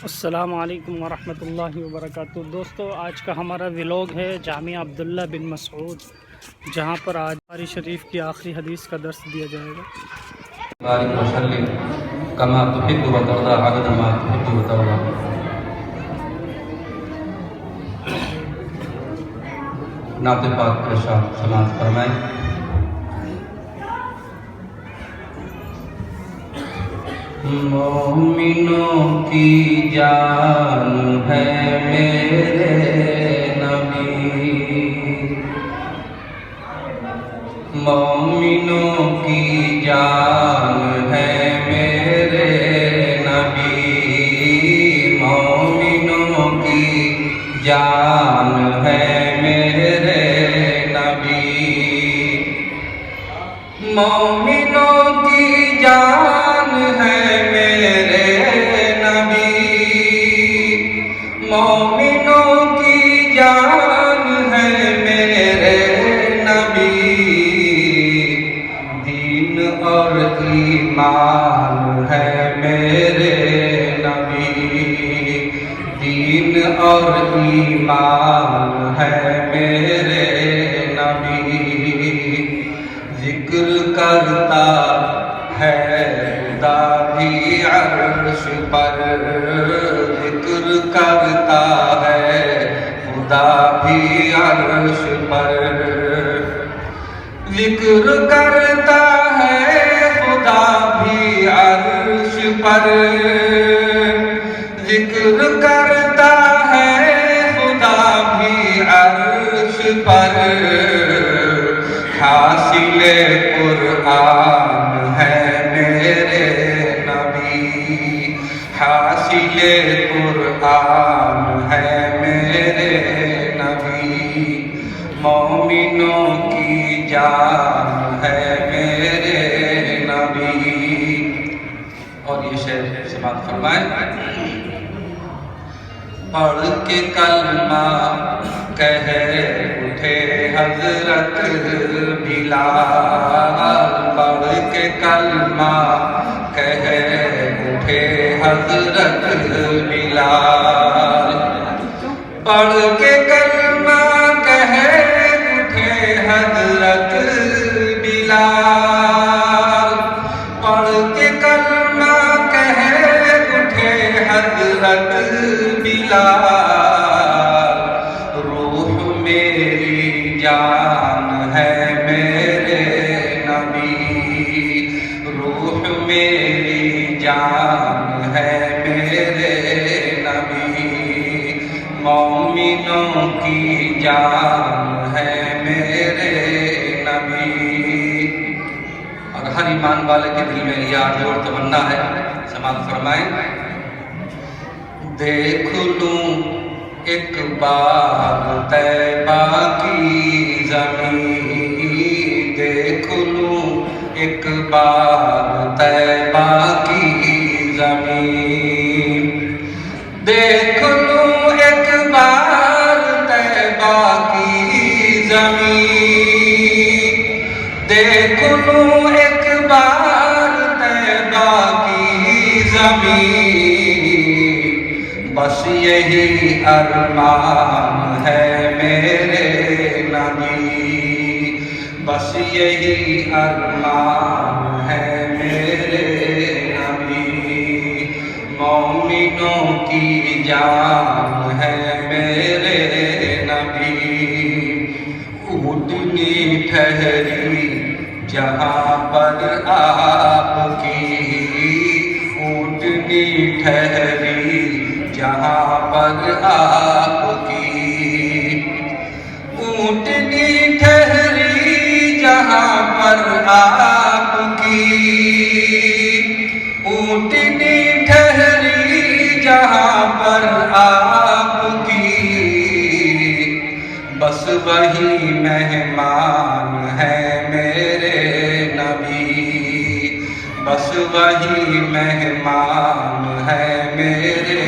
السلام علیکم ورحمۃ اللہ وبرکاتہ۔ دوستو، آج کا ہمارا ولاگ ہے جامعہ عبداللہ بن مسعود، جہاں پر آج بخاری شریف کی آخری حدیث کا درس دیا جائے گا۔ بارک وسلم کما تحب وترضى عدد ما تحب وترضى۔ نعت پاک کا ارشاد سماعت فرمائیں۔ مومنوں کی جان ہے میرے نبی، مومنوں کی جان ہے میرے نبی، مومنوں کی جان ہے میرے نبی، مومنوں کی جان ہے میرے نبی، مومنوں کی جان ہے میرے نبی، دین اور ایمان ہے میرے نبی، دین اور ایمان ہے میرے نبی، ذکر کرتا ہے خدا بھی عرش پر، ذکر کرتا ہے خدا بھی عرش پر، ذکر کرتا ہے خدا بھی عرش پر، ذکر کرتا ہے خدا بھی عرش پر، حاصل قرآن ہے میرے نبی، حاصل قرآن ہے میرے نبی، مومنوں کی جان ہے میرے نبی۔ اور یہ شعر سماعت فرمائیں۔ پڑھ کے کلمہ کہے اٹھے حضرت بلال، پڑھ کے کلمہ کہے اٹھے حضرت بلال، پڑھ کے کلمہ کہے اٹھے حضرت بلال، پڑھ کے کلمہ کہے اٹھے حضرت بلال، روح میری جان ہے میرے نبی، روح میری جان ہے میرے نبی، مومنوں کی جان ہے میرے نبی۔ اور ہر ایمان والے کے دل میں یہ آرزو اور تمنا ہے، سماعت فرمائیں۔ دیکھ لوں ایک بار طیبہ کی زمین، دیکھ لوں ایک بار طیبہ کی زمین، دیکھ لوں ایک بار طیبہ کی زمین، دیکھ لوں ایک بار طیبہ کی زمین، بس یہی ارمان ہے میرے نبی، بس یہی ارمان ہے میرے نبی، مومنوں کی جان ہے میرے نبی، اونٹنی ٹھہری جہاں پر آپ کی، اونٹنی ٹھہری جہاں پر آپ کی، اونٹنی ٹھہری جہاں پر آپ کی، اونٹنی ٹھہری جہاں پر آپ کی، بس وہی مہمان ہے میرے نبی، بس وہی مہمان ہے میرے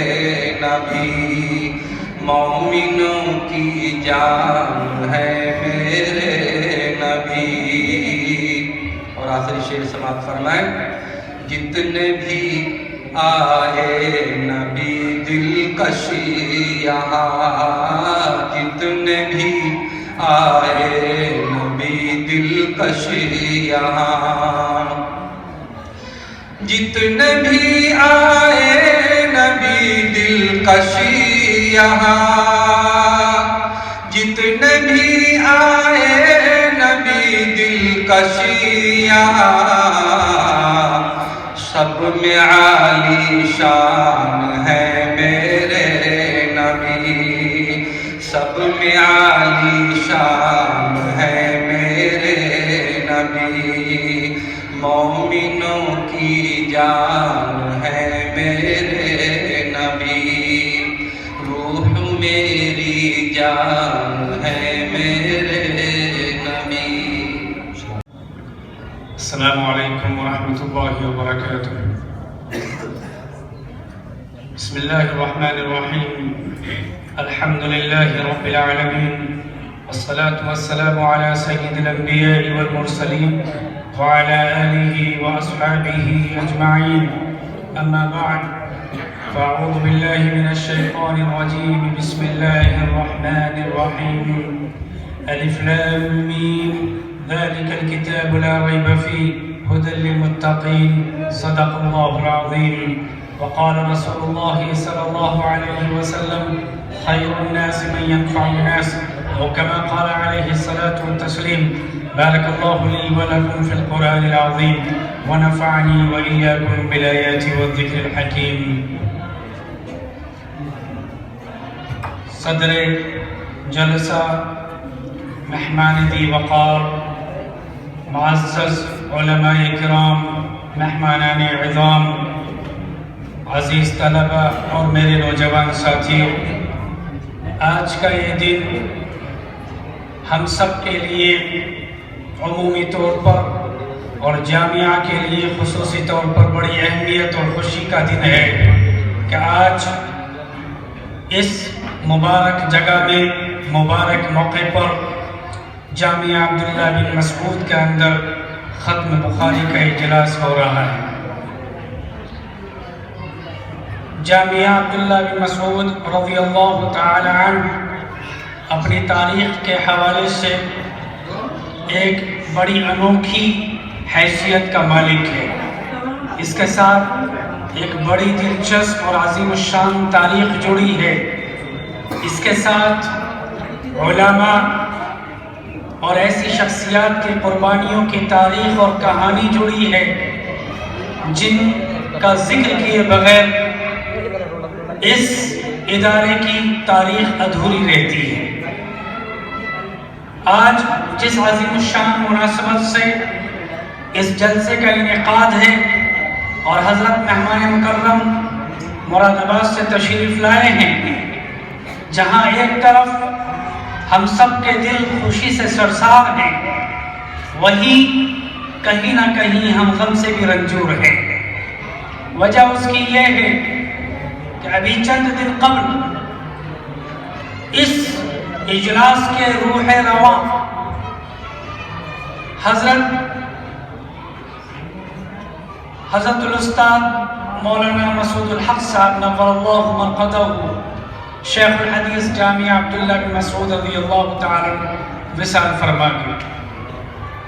نبی، مومنوں کی جان ہے میرے نبی۔ اور آخری شعر سماعت فرمائیں۔ جتنے بھی آئے نبی دلکش یہاں جتنے بھی آئے نبی دلکش یہاں، جتنے بھی آئے نبی دلکش یہاں، جتنے بھی آئے نبی دلکش یہاں، سب میں عالی شان ہے میرے نبی، سب میں عالی شان ہے میرے نبی، مومنوں کی جان ہے میرے نبی، روح میری جان ہے میرے نبی۔ السلام علیکم ورحمۃ اللہ وبرکاتہ۔ بسم اللہ الرحمن الرحیم، الحمد للہ رب العالمین، والصلاة والسلام على سید الانبیاء والمرسلین وعلى آلہ واصحابہ اجمعین، اما بعد فاعوذ باللہ من الشیطان الرجیم، بسم اللہ الرحمن الرحیم، الف لام میم، ذلك الكتاب لا ريب فيه هدى للمتقين، صدق الله العظيم۔ وقال رسول الله صلى الله عليه وسلم خير الناس من ينفع الناس، أو كما قال عليه الصلاة والتسليم۔ بارك الله لي ولكم في القرآن العظيم، ونفعني وإياكم بالآيات والذكر الحكيم۔ صدر جلسہ، مہمان دی وقار، معزز علماء کرام، مہمانان عظام، عزیز طلبہ اور میرے نوجوان ساتھیوں، آج کا یہ دن ہم سب کے لیے عمومی طور پر اور جامعہ کے لیے خصوصی طور پر بڑی اہمیت اور خوشی کا دن ہے کہ آج اس مبارک جگہ میں، مبارک موقع پر جامعہ عبداللہ بن مسعود کے اندر ختم بخاری کا اجلاس ہو رہا ہے۔ جامعہ عبداللہ بن مسعود رضی اللہ تعالی عنہ اپنی تاریخ کے حوالے سے ایک بڑی انوکھی حیثیت کا مالک ہے۔ اس کے ساتھ ایک بڑی دلچسپ اور عظیم الشان تاریخ جڑی ہے۔ اس کے ساتھ علماء اور ایسی شخصیات کی قربانیوں کی تاریخ اور کہانی جڑی ہے جن کا ذکر کیے بغیر اس ادارے کی تاریخ ادھوری رہتی ہے۔ آج جس عظیم الشان مناسبت سے اس جلسے کا انعقاد ہے اور حضرت مہمان مکرم مراد آباد سے تشریف لائے ہیں، جہاں ایک طرف ہم سب کے دل خوشی سے سرشار ہیں، وہیں کہیں نہ کہیں ہم غم سے بھی رنجور ہیں۔ وجہ اس کی یہ ہے کہ ابھی چند دن قبل اس اجلاس کے روح رواں حضرت الاستاذ مولانا مسعود الحق صاحب نور اللہ مرقدہ، شیخ الحدیث جامعہ عبداللہ بن مسعود رضی اللہ تعالی وصال فرما گئے۔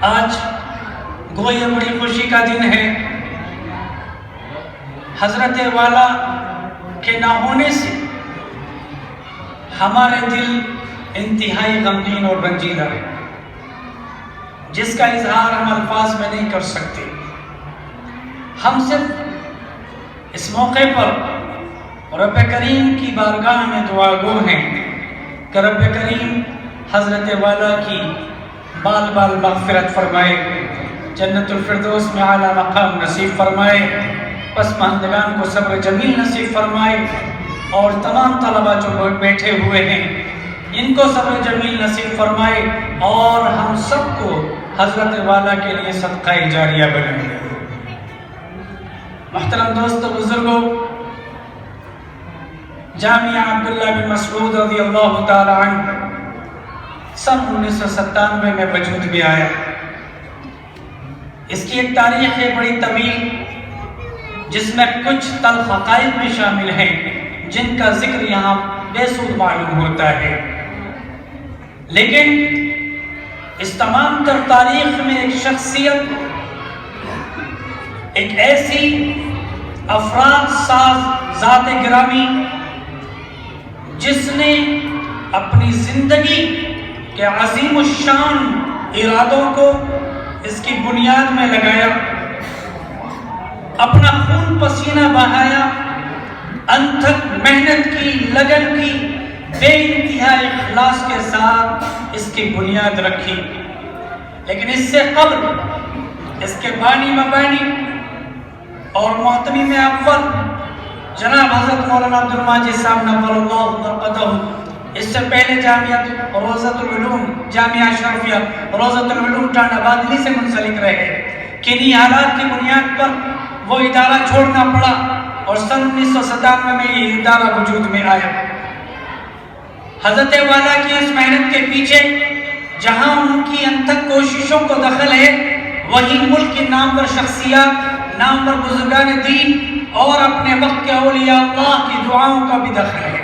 آج گو یہ بڑی خوشی کا دن ہے۔ حضرت والا کے نہ ہونے سے ہمارے دل انتہائی غمگین اور رنجیدہ ہے، جس کا اظہار ہم الفاظ میں نہیں کر سکتے۔ ہم صرف اس موقع پر رب کریم کی بارگاہ میں دعا گو ہیں کہ رب کریم حضرت والا کی بال بال مغفرت فرمائے، جنت الفردوس میں اعلیٰ مقام نصیب فرمائے، پسماندگان کو صبر جمیل نصیب فرمائے، اور تمام طلبہ جو بیٹھے ہوئے ہیں ان کو صبر جمیل نصیب فرمائے، اور ہم سب کو حضرت والا کے لیے صدقہ جاریہ بنائے۔ محترم دوستو، بزرگوں، جامعہ عبداللہ بن مسعود رضی اللہ تعالی عنہ سن 1997 میں وجود میں آیا۔ اس کی ایک تاریخ ہے بڑی طویل، جس میں کچھ تلخ حقائق بھی شامل ہیں جن کا ذکر یہاں بے سود معلوم ہوتا ہے، لیکن اس تمام تر تاریخ میں ایک شخصیت، ایک ایسی افراد ساز ذات گرامی جس نے اپنی زندگی کے عظیم الشان ارادوں کو اس کی بنیاد میں لگایا، اپنا خون پسینہ بہایا، انتھک محنت کی، لگن کی، بے انتہا اخلاص کے ساتھ اس کی بنیاد رکھی۔ لیکن اس سے قبل اس کے بانی مبانی اور محتمیم اول جناب حضرت مولانا عبدالماجد صاحب نور اللہ مرقدہ، اس سے پہلے جامعہ روضۃ العلوم، جامعہ اشرفیہ روضۃ العلوم ٹانڈہ بادلی سے منسلک رہے، کنی حالات کی بنیاد پر وہ ادارہ چھوڑنا پڑا اور سن 1997 میں یہ ادارہ وجود میں آیا۔ حضرت والا کی اس محنت کے پیچھے جہاں ان کی انتھک کوششوں کو دخل ہے، وہی ملک کی نامور شخصیات، نامور بزرگان دین اور اپنے وقت کے اولیاء اللہ کی دعاؤں کا بھی دخل ہے۔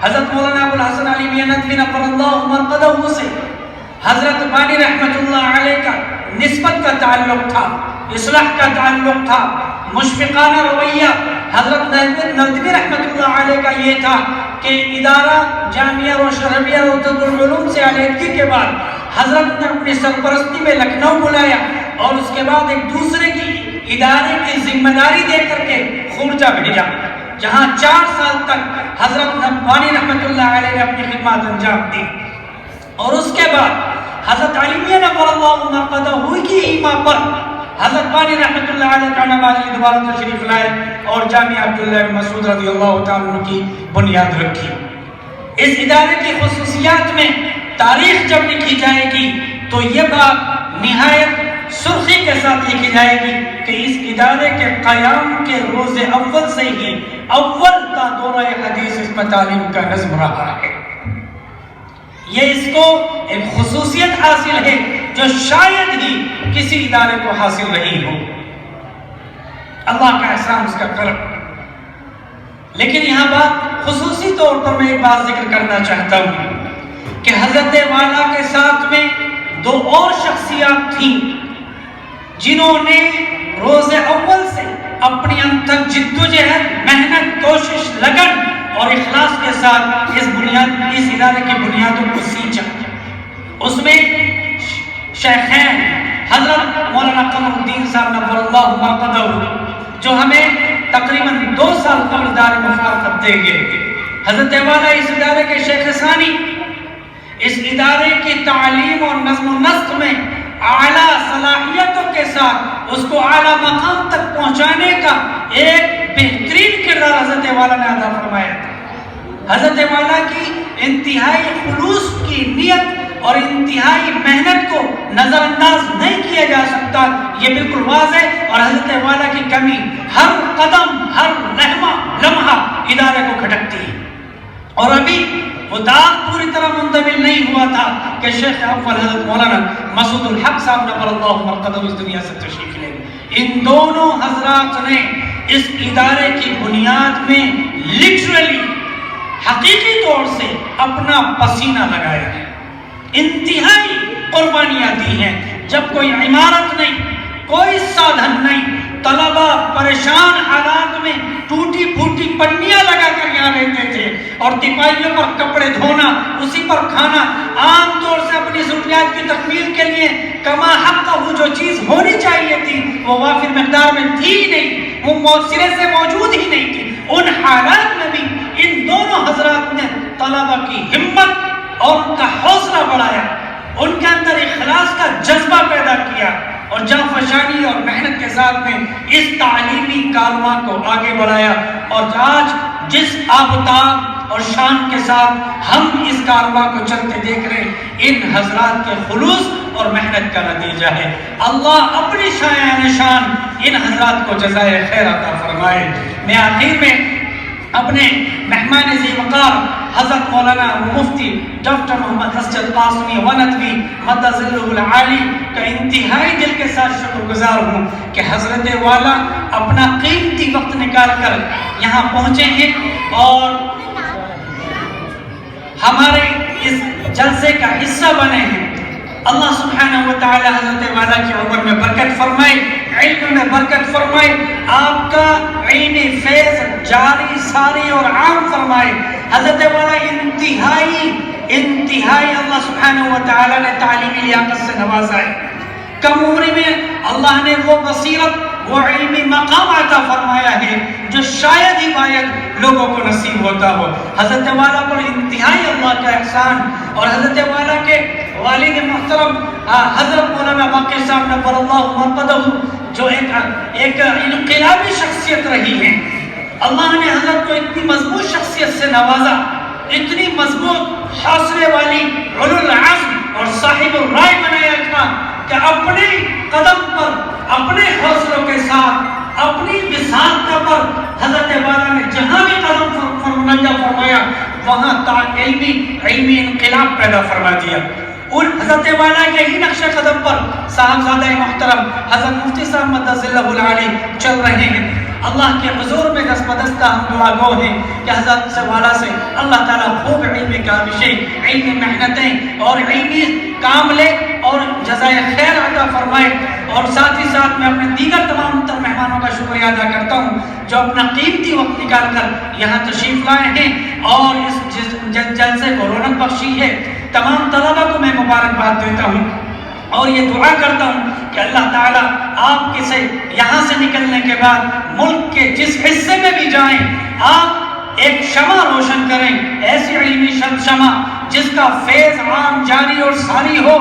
حضرت مولانا ابو الحسن علی میاں ندوی نور اللہ مرقدہ سے حضرت بانی رحمت اللہ علیہ کا نسبت کا تعلق تھا، اصلاح کا تعلق تھا، مشفقانہ رویہ حضرت ندوی رحمت اللہ علیہ کا یہ تھا کہ ادارہ جامعہ روشنیہ روضۃ العلوم سے علیحدگی کے بعد حضرت نے اپنی سرپرستی میں لکھنؤ بلایا اور اس کے بعد ایک دوسرے کی ادارے کی ذمہ داری دے کر کے خورجہ بھیجا، جہاں 4 سال تک حضرت بانی رحمت اللہ علیہ نے اپنی خدمات انجام دی، اور اس کے بعد حضرت علی میاں نور اللہ مرقدہ ہوئی کی ایما پر حضرت بانی رحمت اللہ علیہ کا نمازی دوبارہ تشریف لائے اور جامعہ عبداللہ بن مسعود رضی اللہ تعالیٰ عنہ کی بنیاد رکھی۔ اس ادارے کی خصوصیات میں تاریخ جب لکھی جائے گی تو یہ بات نہایت سرخی کے ساتھ لکھی جائے گی کہ اس ادارے کے قیام کے روز اول سے ہی اول تا دورہ حدیث اس میں تعلیم کا نظم رہا ہے۔ یہ اس کو ایک خصوصیت حاصل ہے جو شاید ہی کسی ادارے کو حاصل نہیں ہو، اللہ کا احسان، اس کا کرم۔ لیکن یہاں بات خصوصی طور پر میں ایک بات ذکر کرنا چاہتا ہوں کہ حضرت والا کے ساتھ میں 2 اور شخصیات تھیں جنہوں نے روز اول سے اپنی انتھک جدوجہد، محنت، کوشش، لگن اور اخلاص کے ساتھ اس ادارے کی بنیادوں کو سینچا۔ اس میں شیخین حضرت مولانا قمر الدین صاحب نور اللہ مرقدہ جو ہمیں تقریباً 2 سال قبل دار مفارقت دے گئے، حضرت والا اس ادارے کے شیخ ثانی، اس ادارے کی تعلیم اور نظم و نسق میں اعلیٰ صلاحیتوں کے ساتھ اس کو اعلیٰ مقام تک پہنچانے کا ایک بہترین کردار حضرت والا نے ادا فرمایا تھا۔ حضرت والا کی انتہائی خلوص کی نیت اور انتہائی محنت کو نظر انداز نہیں کیا جا سکتا، یہ بالکل واضح، اور حضرت والا کی کمی ہر قدم، ہر لمحہ ادارے کو کھٹکتی ہے۔ اور ابھی وہ داغ پوری طرح منتقل نہیں ہوا تھا کہ شیخ اول حضرت مولانا مسعود الحق صاحب نور اللہ مرقدہ اس دنیا سے تشریف لے گئے۔ ان دونوں حضرات نے اس ادارے کی بنیاد میں لٹرلی، حقیقی طور سے اپنا پسینہ لگایا ہے، انتہائی قربانیاں دی ہیں۔ جب کوئی عمارت نہیں، کوئی سادھن نہیں، طلبہ پریشان حالات میں ٹوٹی پھوٹی پنیاں لگا کر یہاں رہتے تھے، اور تپائیوں پر کپڑے دھونا، اسی پر کھانا، عام طور سے اپنی ضروریات کی تکمیل کے لیے کما حق وہ جو چیز ہونی چاہیے تھی وہ وافر مقدار میں تھی ہی نہیں، وہ سرے سے موجود ہی نہیں تھی۔ ان حالات میں بھی ان دونوں حضرات نے طلبہ کی ہمت اور ان کا حوصلہ بڑھایا، ان کے اندر اخلاص کا جذبہ پیدا کیا، اور جانفشانی اور محنت کے ساتھ میں اس تعلیمی کارواں کو آگے بڑھایا۔ اور آج جس آبتاب اور شان کے ساتھ ہم اس کارواں کو چلتے دیکھ رہے ہیں، ان حضرات کے خلوص اور محنت کا نتیجہ ہے۔ اللہ اپنی شان ان حضرات کو جزائے خیر عطا فرمائے۔ میں آخر میں اپنے مہمان ذی وقار حضرت مولانا مفتی ڈاکٹر محمد اسجد قاسمی ونتوی مد ظلہ العالی کا انتہائی دل کے ساتھ شکر گزار ہوں کہ حضرت والا اپنا قیمتی وقت نکال کر یہاں پہنچے ہیں اور ہمارے اس جلسے کا حصہ بنے ہیں۔ اللہ سبحانہ وتعالی حضرت والا کی عمر میں برکت فرمائے، علم میں برکت فرمائے، آپ کا علمی فیض جاری ساری اور عام فرمائے۔ حضرت والا انتہائی اللہ سبحانہ وتعالی نے تعلیمی لیاقت سے نوازا ہے۔ کم عمری میں اللہ نے وہ بصیرت وہ علمی مقام عطا فرمایا ہے جو شاید ہی باید لوگوں کو نصیب ہوتا ہو۔ حضرت والا پر انتہائی اللہ کا احسان، اور حضرت والا کے والد محترم حضرت مولانا باقر صاحب نور اللہ مرقدہ جو ایک انقلابی شخصیت رہی ہے، اللہ نے حضرت کو اتنی مضبوط شخصیت سے نوازا، اتنی مضبوط حوصلے والی اولو العزم اور صاحب الرائے بنایا تھا کہ اپنے قدم پر اپنے حوصلوں کے ساتھ اپنی بساطت پر حضرت والا نے جہاں بھی قدم ننجا فرمایا وہاں علمی انقلاب پیدا فرما دیا۔ اور حضرت والا کے ہی نقش قدم پر صاحبزادہ محترم حضرت مفتی صاحب مد ظلہ العالی چل رہے ہیں۔ اللہ کے حضور میں دست بدستہ ہم دعا گو ہیں کہ حضرت والا سے اللہ تعالیٰ خوب علمی کاوشیں، علمی محنتیں اور علمی کام لے اور جزائے خیر عطا فرمائے۔ اور ساتھ ہی ساتھ میں اپنے دیگر تمام تر مہمانوں کا شکریہ ادا کرتا ہوں جو اپنا قیمتی وقت نکال کر یہاں تشریف لائے ہیں اور اس جلسے کو رونق بخشی ہے۔ تمام طلبہ کو میں مبارکباد دیتا ہوں اور یہ دعا کرتا ہوں کہ اللہ تعالیٰ آپ کے سے یہاں سے نکلنے کے بعد ملک کے جس حصے میں بھی جائیں آپ ایک شمع روشن کریں، ایسی علمی شمع جس کا فیض عام جاری اور ساری ہو،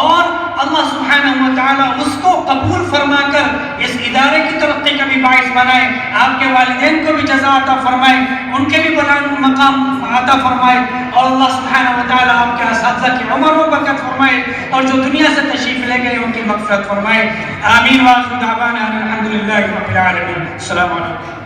اور اللہ سبحانہ وتعالیٰ اس کو قبول فرما کر اس ادارے کی ترقی کا بھی باعث بنائے، آپ کے والدین کو بھی جزا عطا فرمائے، ان کے بھی بلند مقام عطا فرمائے، اور اللہ سبحانہ وتعالیٰ آپ کے اساتذہ کی عمر میں برکت فرمائے، اور جو دنیا سے تشریف لے گئے ان کی مغفرت فرمائے۔ آمین وآخر دعوانا الحمدللہ رب العالمین۔ السلام علیکم۔